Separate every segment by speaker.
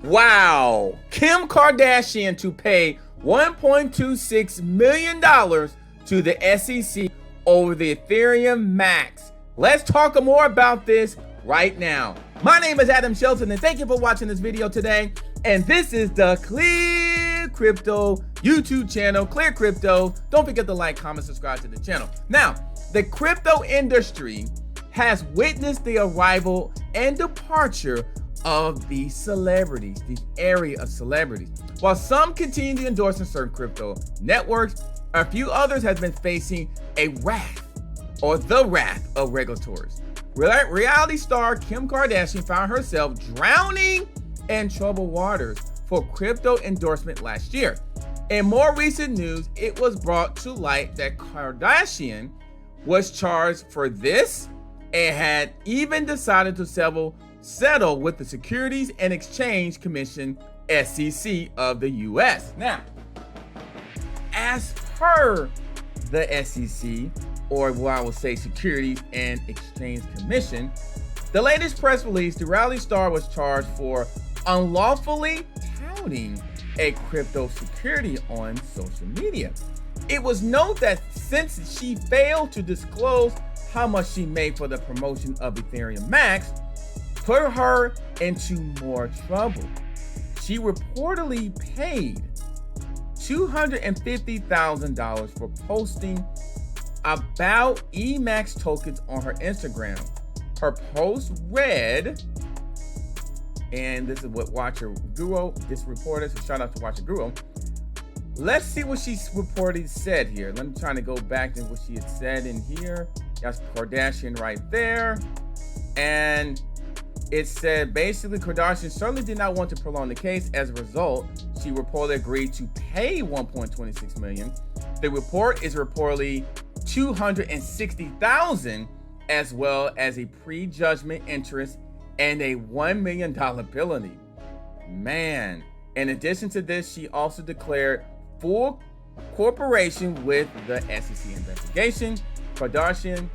Speaker 1: Wow, Kim Kardashian to pay $1.26 million to the SEC over the EthereumMAX. Let's talk more about this right now. My name is Adam Shelton, and thank you for watching this video today. And this is the ClearCrypto YouTube channel, ClearCryptos. Don't forget to like, comment, subscribe to the channel. Now, the crypto industry has witnessed the arrival and departure of these celebrities, the area of celebrities. While some continue to endorse in certain crypto networks, a few others have been facing a wrath or the wrath of regulators. Reality star Kim Kardashian found herself drowning in troubled waters for crypto endorsement last year. In more recent news, it was brought to light that Kardashian was charged for this and had even decided to settle with the Securities and Exchange Commission, SEC, of the US. Now, as per the SEC, or what I would say Securities and Exchange Commission, the latest press release, the reality star was charged for unlawfully touting a crypto security on social media. It was noted that since she failed to disclose how much she made for the promotion of EthereumMAX, put her into more trouble. She reportedly paid $250,000 for posting about EthereumMAX tokens on her Instagram. Her post read, and this is what Watcher Guru just reported, so shout out to Watcher Guru. Let's see what she reportedly said here. Let me try to go back to what she had said in here. That's Kardashian right there. And it said basically Kardashian certainly did not want to prolong the case. As a result, she reportedly agreed to pay $1.26 million. The report is reportedly $260,000, as well as a prejudgment interest and a $1 million penalty. Man, in addition to this, she also declared full cooperation with the SEC investigation. Kardashian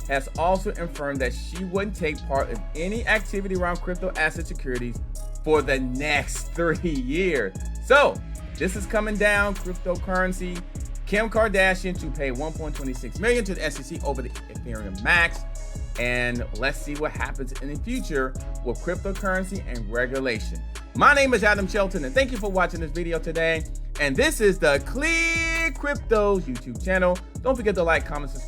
Speaker 1: has also affirmed that she wouldn't take part in any activity around crypto asset securities for the next 30 years. So this is coming down, cryptocurrency. Kim Kardashian to pay $1.26 million to the SEC over the EthereumMAX. And let's see what happens in the future with cryptocurrency and regulation. My name is Adam Shelton, and thank you for watching this video today. And this is the ClearCryptos YouTube channel. Don't forget to like, comment, subscribe.